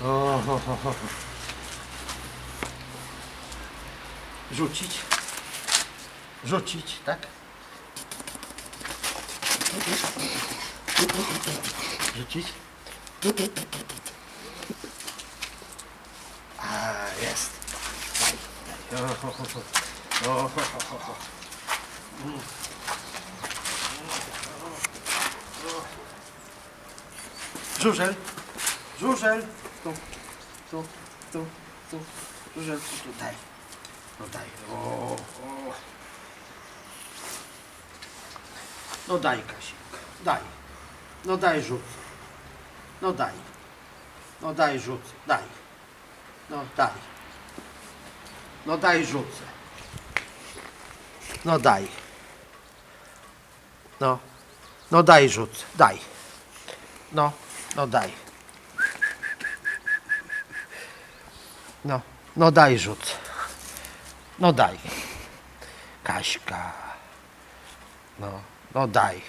O, ho, ho, ho. Rzucić. Rzucić, tak? Rzucić. A, jest. Daj. O, ho, ho, ho. O, ho, ho, ho, ho. Żużel. Żużel. Tu. Żużel, tutaj. No daj. O. No daj, Kasik. Daj. No daj rzut. No daj. No daj rzut. Daj. No daj. No daj rzucę. No daj. No. No daj rzut. Daj. No. No daj. No. No daj rzut. No daj. Kaśka. No. No daj.